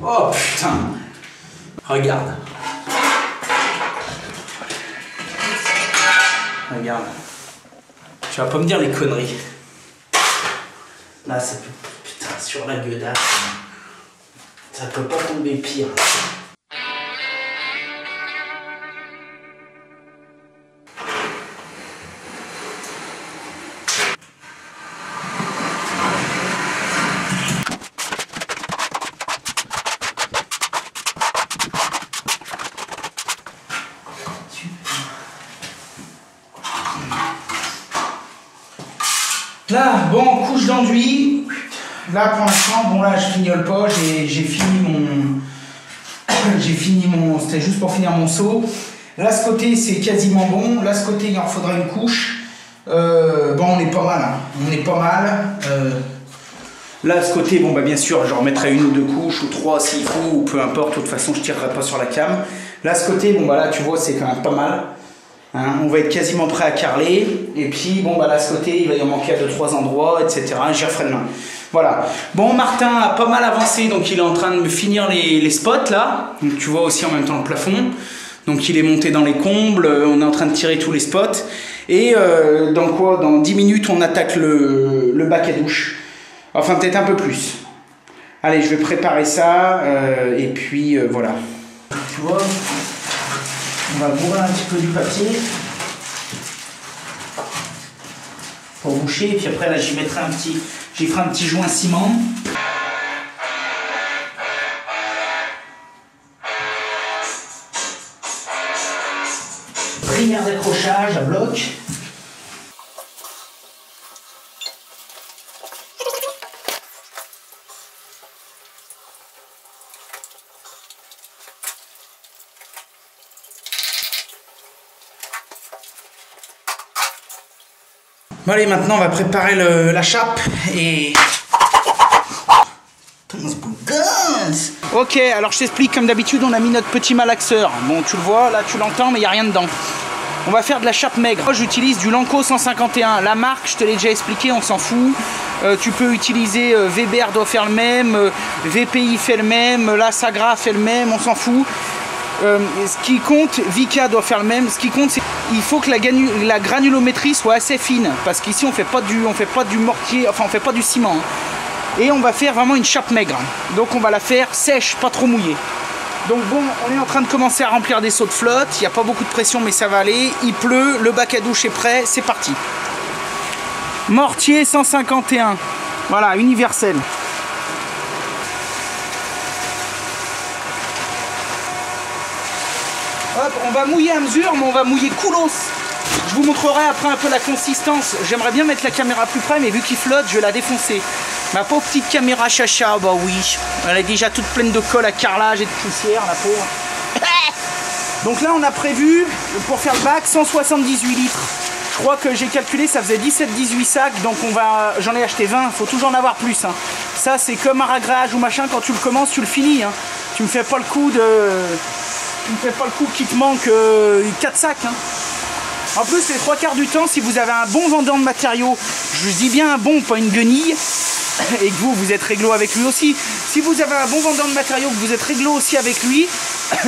Oh putain. Regarde. Regarde. Tu vas pas me dire les conneries. Là, ça peut... Putain, sur la gueudasse. Ça peut pas tomber pire. Là, bon, couche d'enduit. Là, pour l'instant, bon, là, je fignole pas. J'ai fini mon... C'était juste pour finir mon seau. Là, ce côté, c'est quasiment bon. Là, ce côté, il en faudrait une couche. Bon, on est pas mal. Hein. On est pas mal. Là, ce côté, bon, bah, bien sûr, je remettrai une ou deux couches, ou trois s'il faut, ou peu importe. De toute façon, je tirerai pas sur la cam. Là, ce côté, bon, bah, là, tu vois, c'est quand même pas mal. Hein, on va être quasiment prêt à carreler. Et puis, bon, bah là, ce côté, il va y en manquer à 2-3 endroits, etc. J'y referai demain. Voilà. Bon, Martin a pas mal avancé, donc il est en train de me finir les spots, là. Donc, tu vois aussi en même temps le plafond. Donc, il est monté dans les combles. On est en train de tirer tous les spots. Et dans 10 minutes, on attaque le bac à douche. Enfin, peut-être un peu plus. Allez, je vais préparer ça. Et puis, voilà. Tu vois ? On va bourrer un petit peu du papier pour boucher, et puis après là j'y ferai un petit joint ciment. Primaire d'accrochage à bloc. Bon allez, maintenant on va préparer la chape et... Ok, alors je t'explique, comme d'habitude on a mis notre petit malaxeur. Bon, tu le vois, là tu l'entends mais il n'y a rien dedans. On va faire de la chape maigre. Moi j'utilise du Lanco 151. La marque, je te l'ai déjà expliqué, on s'en fout. Tu peux utiliser Weber doit faire le même, VPI fait le même, la Sagra fait le même, on s'en fout. Ce qui compte, Vika doit faire le même. Ce qui compte, c'est qu'il faut que la granulométrie soit assez fine, parce qu'ici on fait pas du mortier, enfin on fait pas du ciment. Hein. Et on va faire vraiment une chape maigre. Donc on va la faire sèche, pas trop mouillée. Donc bon, on est en train de commencer à remplir des seaux de flotte. Il n'y a pas beaucoup de pression, mais ça va aller. Il pleut, le bac à douche est prêt, c'est parti. Mortier 151. Voilà, universel. Hop, on va mouiller à mesure, mais on va mouiller coolos. Je vous montrerai après un peu la consistance. J'aimerais bien mettre la caméra plus près, mais vu qu'il flotte, je vais la défoncer. Ma pauvre petite caméra chacha, bah oui. Elle est déjà toute pleine de colle à carrelage et de poussière, la pauvre. Donc là, on a prévu, pour faire le bac, 178 litres. Je crois que j'ai calculé, ça faisait 17-18 sacs, donc j'en ai acheté 20. Faut toujours en avoir plus. Hein. Ça, c'est comme un ragréage ou machin, quand tu le commences, tu le finis. Hein. Tu me fais pas le coup de... Tu me fais pas le coup qu'il te manque 4 sacs. Hein. En plus, les 3/4 du temps, si vous avez un bon vendeur de matériaux, je dis bien un bon, pas une guenille, et que vous êtes réglo avec lui aussi. Si vous avez un bon vendeur de matériaux, que vous êtes réglo aussi avec lui,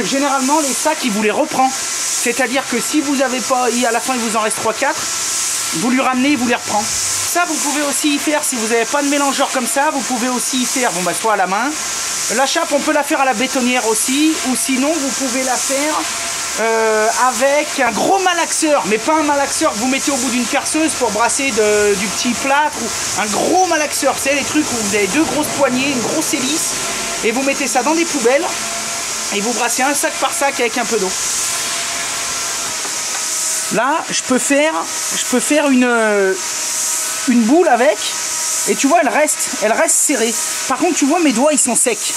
généralement, les sacs, il vous les reprend. C'est-à-dire que si vous n'avez pas, à la fin, il vous en reste 3/4, vous lui ramenez, il vous les reprend. Ça, vous pouvez aussi y faire, si vous n'avez pas de mélangeur comme ça, vous pouvez aussi y faire, bon, bah, soit à la main. La chape, on peut la faire à la bétonnière aussi, ou sinon, vous pouvez la faire avec un gros malaxeur, mais pas un malaxeur que vous mettez au bout d'une perceuse pour brasser du petit plâtre, ou un gros malaxeur, c'est les trucs où vous avez deux grosses poignées, une grosse hélice, et vous mettez ça dans des poubelles, et vous brassez un sac par sac avec un peu d'eau. Là, je peux faire une boule avec, et tu vois, elle reste serrée. Par contre, tu vois, mes doigts, ils sont secs.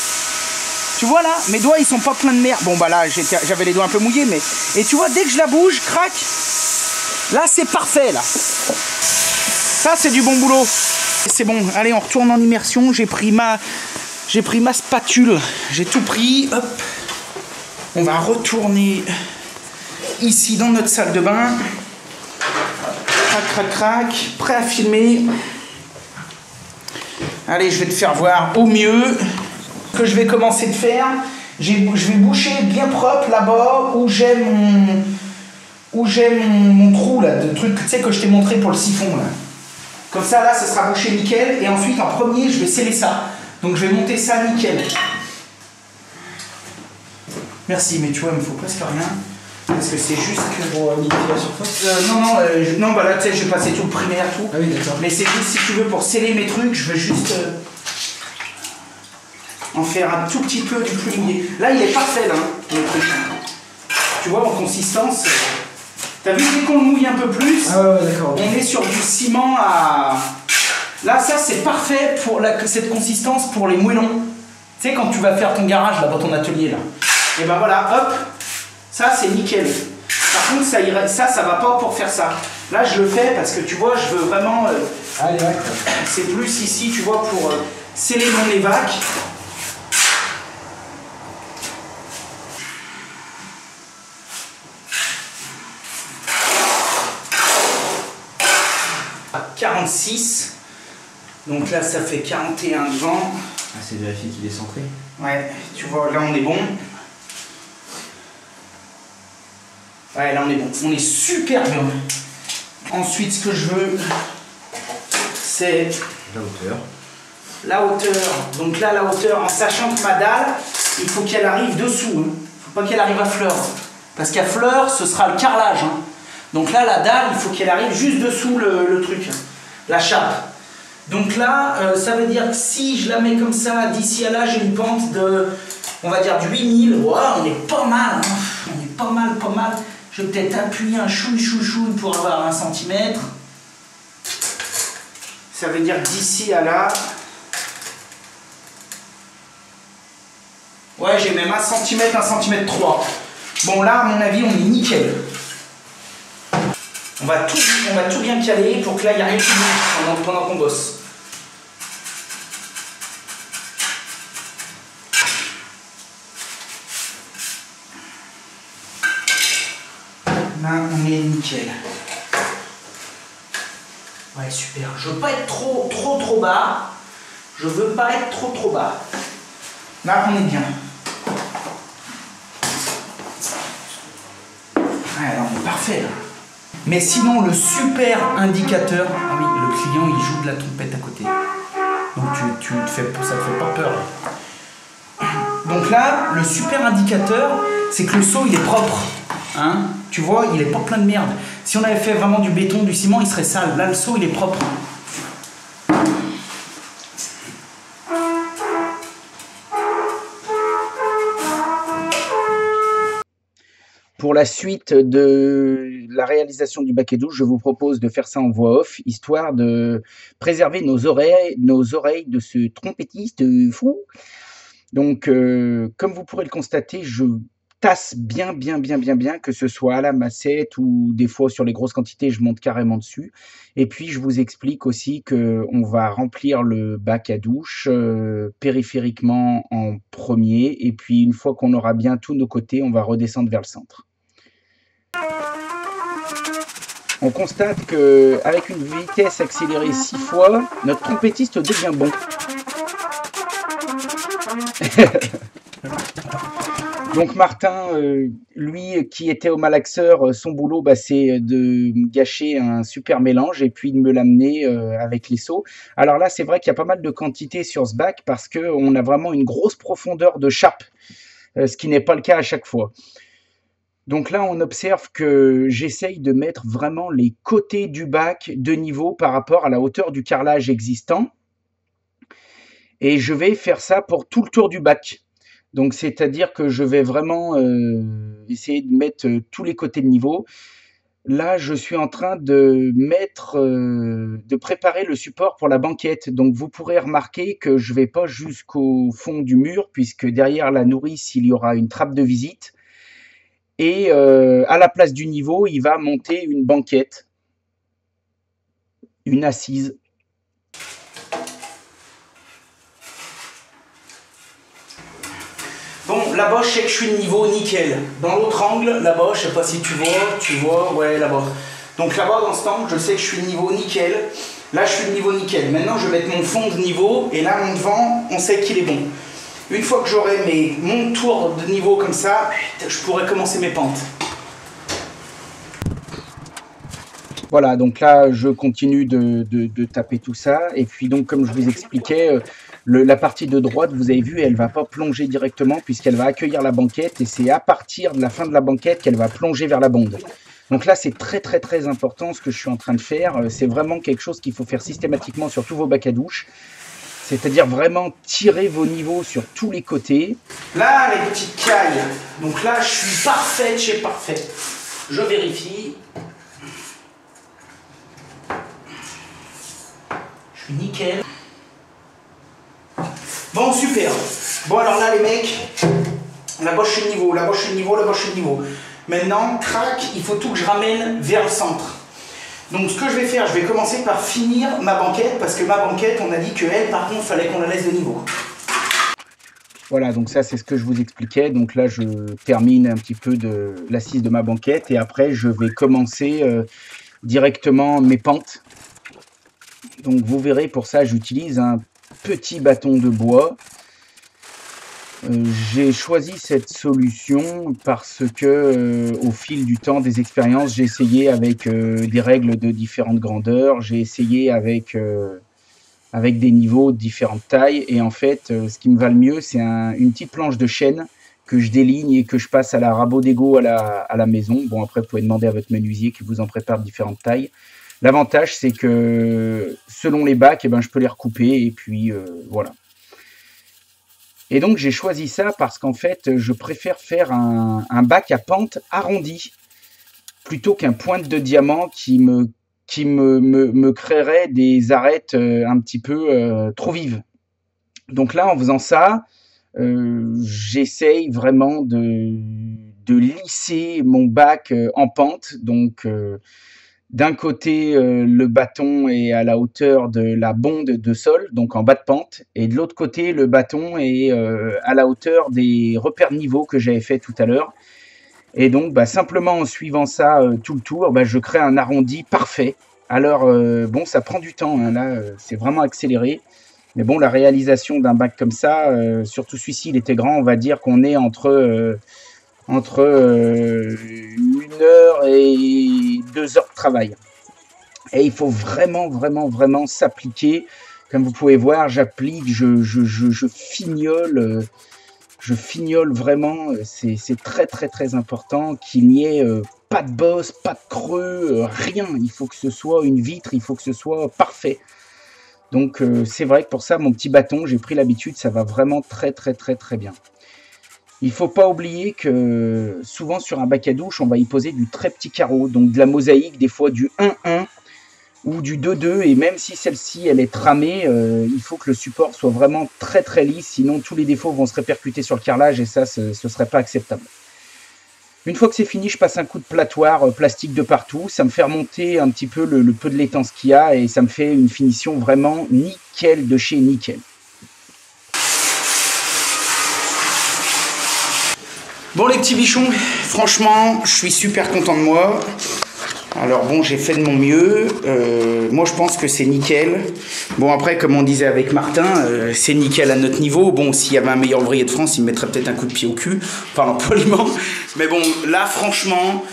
Tu vois là, mes doigts ils sont pas pleins de merde. Bon bah là j'avais les doigts un peu mouillés, mais... Et tu vois, dès que je la bouge, crac. Là c'est parfait là. Ça c'est du bon boulot. C'est bon, allez on retourne en immersion. J'ai pris ma spatule. J'ai tout pris. Hop. On va retourner ici dans notre salle de bain. Crac, crac, crac. Prêt à filmer. Allez, je vais te faire voir au mieux. Ce que je vais commencer de faire, je vais boucher bien propre là-bas où j'ai mon trou là, de truc, tu sais, que je t'ai montré pour le siphon là. Comme ça, là, ça sera bouché nickel. Et ensuite, en premier, je vais sceller ça. Donc, je vais monter ça nickel. Merci, mais tu vois, il me faut presque rien. Parce que c'est juste que pour limiter la surface. non, bah là, tu sais, je vais passer tout le primaire, tout. Ah oui, d'accord. Mais c'est juste, si tu veux, pour sceller mes trucs, je veux juste en faire un tout petit peu du plus mouillé. Là, il est parfait, là, le truc. Tu vois, en consistance. T'as vu, dès qu'on le mouille un peu plus, d'accord. On est sur du ciment à... Là, ça, c'est parfait pour cette consistance pour les moellons. Tu sais, quand tu vas faire ton garage, là, dans ton atelier, là. Et ben voilà, hop, ça, c'est nickel. Par contre, ça va pas pour faire ça. Là, je le fais parce que, tu vois, je veux vraiment... Allez, ouais. C'est plus ici, tu vois, pour sceller mon évac. À 46. Donc là, ça fait 41 devant. Ah, c'est vérifier qu'il est centré. Ouais, tu vois, là, on est bon. Ouais, là, on est bon. On est super bien. Ensuite, ce que je veux, c'est... La hauteur. La hauteur. Donc là, la hauteur, en sachant que ma dalle, il faut qu'elle arrive dessous. Il ne faut pas qu'elle arrive à fleur. Parce qu'à fleur, ce sera le carrelage. Hein. Donc là, la dalle, il faut qu'elle arrive juste dessous le truc. La chape. Donc là, ça veut dire que si je la mets comme ça, d'ici à là, j'ai une pente de, on va dire, du 8000. Ouais, on est pas mal. Hein. On est pas mal, pas mal. Je vais peut-être appuyer un chouille pour avoir 1 cm. Ça veut dire que d'ici à là... Ouais, j'ai même 1 cm, 1 cm 3. Bon, là, à mon avis, on est nickel. On va tout bien caler pour que là, il n'y a rien qui bouge pendant qu'on bosse. Là, on est nickel. Ouais, super. Je veux pas être trop bas. Je veux pas être trop bas. Là, on est bien. Ouais, là, on est parfait, là. Mais sinon, le super indicateur... Ah oui, le client, il joue de la trompette à côté. Donc, ça te fait pas peur. Là. Donc là, le super indicateur, c'est que le seau, il est propre. Hein? Tu vois, il est pas plein de merde. Si on avait fait vraiment du béton, du ciment, il serait sale. Là, le seau, il est propre. Pour la suite de la réalisation du bac et douche, je vous propose de faire ça en voix off, histoire de préserver nos oreilles de ce trompettiste fou. Donc, comme vous pourrez le constater, je tasse bien, que ce soit à la massette ou des fois sur les grosses quantités, je monte carrément dessus. Et puis, je vous explique aussi qu'on va remplir le bac à douche périphériquement en premier. Et puis, une fois qu'on aura bien tous nos côtés, on va redescendre vers le centre. On constate qu'avec une vitesse accélérée 6 fois, notre trompettiste devient bon. Donc Martin, lui qui était au malaxeur, son boulot c'est de gâcher un super mélange et puis de me l'amener avec les seaux. Alors là c'est vrai qu'il y a pas mal de quantité sur ce bac parce qu'on a vraiment une grosse profondeur de chape, ce qui n'est pas le cas à chaque fois. Donc là on observe que j'essaye de mettre vraiment les côtés du bac de niveau par rapport à la hauteur du carrelage existant. Et je vais faire ça pour tout le tour du bac. Donc, c'est-à-dire que je vais vraiment essayer de mettre tous les côtés de niveau. Là, je suis en train de préparer le support pour la banquette. Donc, vous pourrez remarquer que je ne vais pas jusqu'au fond du mur, puisque derrière la nourrice, il y aura une trappe de visite. Et à la place du niveau, il va monter une banquette, une assise. Bon, là-bas, je sais que je suis de niveau nickel. Dans l'autre angle, là-bas, je sais pas si tu vois, ouais, là-bas. Donc là-bas, dans cet angle, je sais que je suis de niveau nickel. Là, je suis de niveau nickel. Maintenant, je vais mettre mon fond de niveau. Et là, mon devant, on sait qu'il est bon. Une fois que j'aurai mon tour de niveau comme ça, je pourrai commencer mes pentes. Voilà, donc là, je continue de taper tout ça. Et puis, donc, comme je vous expliquais, la partie de droite, vous avez vu, elle ne va pas plonger directement puisqu'elle va accueillir la banquette. Et c'est à partir de la fin de la banquette qu'elle va plonger vers la bonde. Donc là, c'est très, très, très important ce que je suis en train de faire. C'est vraiment quelque chose qu'il faut faire systématiquement sur tous vos bacs à douche. C'est-à-dire vraiment tirer vos niveaux sur tous les côtés. Là, les petites cailles. Donc là, je suis parfaite chez parfait. Je vérifie. Je suis nickel. Bon, super. Bon, alors là, les mecs, là-bas, je suis le niveau, là-bas, je suis le niveau, là-bas, je suis le niveau. Maintenant, crac, il faut tout que je ramène vers le centre. Donc, ce que je vais faire, je vais commencer par finir ma banquette, parce que ma banquette, on a dit qu'elle, par contre, il fallait qu'on la laisse de niveau. Voilà, donc ça, c'est ce que je vous expliquais. Donc là, je termine un petit peu de l'assise de ma banquette, et après, je vais commencer directement mes pentes. Donc, vous verrez, pour ça, j'utilise un petit bâton de bois. J'ai choisi cette solution parce que au fil du temps, des expériences, j'ai essayé avec des règles de différentes grandeurs, j'ai essayé avec des niveaux de différentes tailles, et en fait, ce qui me va le mieux, c'est une petite planche de chêne que je déligne et que je passe à la rabot d'égo à la maison. Bon, après, vous pouvez demander à votre menuisier qui vous en prépare de différentes tailles. L'avantage, c'est que selon les bacs, eh ben, je peux les recouper, et puis voilà. Et donc, j'ai choisi ça parce qu'en fait, je préfère faire un bac à pente arrondi plutôt qu'un pointe de diamant qui me créerait des arêtes un petit peu trop vives. Donc là, en faisant ça, j'essaye vraiment de lisser mon bac en pente. Donc, d'un côté, le bâton est à la hauteur de la bonde de sol, donc en bas de pente, et de l'autre côté, le bâton est à la hauteur des repères de niveau que j'avais fait tout à l'heure. Et donc, simplement en suivant ça tout le tour, je crée un arrondi parfait. Alors, bon, ça prend du temps, hein, là, c'est vraiment accéléré. Mais bon, la réalisation d'un bac comme ça, surtout celui-ci, il était grand, on va dire qu'on est entre 1 heure et 2 heures de travail. Et il faut vraiment, vraiment, vraiment s'appliquer. Comme vous pouvez voir, j'applique, je fignole vraiment. C'est très, très, très important qu'il n'y ait pas de bosse, pas de creux, rien. Il faut que ce soit une vitre, il faut que ce soit parfait. Donc, c'est vrai que pour ça, mon petit bâton, j'ai pris l'habitude, ça va vraiment très, très, très, très bien. Il ne faut pas oublier que souvent sur un bac à douche, on va y poser du très petit carreau, donc de la mosaïque, des fois du 1-1 ou du 2-2, et même si celle-ci elle est tramée, il faut que le support soit vraiment très très lisse, sinon tous les défauts vont se répercuter sur le carrelage et ça, ce ne serait pas acceptable. Une fois que c'est fini, je passe un coup de platoir plastique de partout, ça me fait remonter un petit peu le peu de laitance qu'il y a et ça me fait une finition vraiment nickel de chez nickel. Bon les petits bichons, franchement, je suis super content de moi. Alors bon, j'ai fait de mon mieux. Moi, je pense que c'est nickel. Bon, après, comme on disait avec Martin, c'est nickel à notre niveau. Bon, s'il y avait un meilleur ouvrier de France, il me mettrait peut-être un coup de pied au cul, parlant poliment. Mais bon, là, franchement,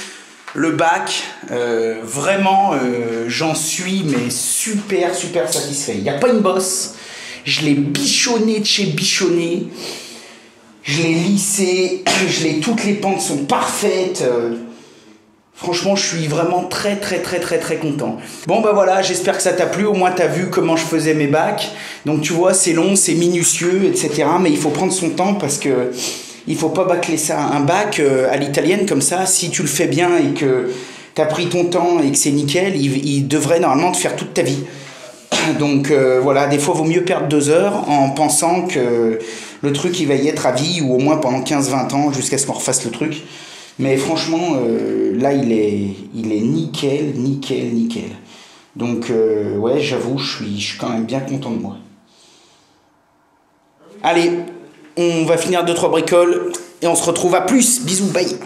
le bac, vraiment, j'en suis mais super, super satisfait. Il n'y a pas une bosse. Je l'ai bichonné de chez bichonné. Je l'ai lissé, toutes les pentes sont parfaites. Franchement, je suis vraiment très content. Bon voilà, j'espère que ça t'a plu. Au moins, t'as vu comment je faisais mes bacs. Donc tu vois, c'est long, c'est minutieux, etc. Mais il faut prendre son temps parce que il faut pas bâcler ça. Un bac à l'italienne comme ça, si tu le fais bien et que t'as pris ton temps et que c'est nickel, il devrait normalement te faire toute ta vie. Donc voilà, des fois, il vaut mieux perdre 2 heures en pensant que le truc, il va y être à vie ou au moins pendant 15-20 ans jusqu'à ce qu'on refasse le truc. Mais franchement, là, il est nickel. Donc, ouais, j'avoue, je suis quand même bien content de moi. Allez, on va finir 2-3 bricoles et on se retrouve à plus. Bisous, bye.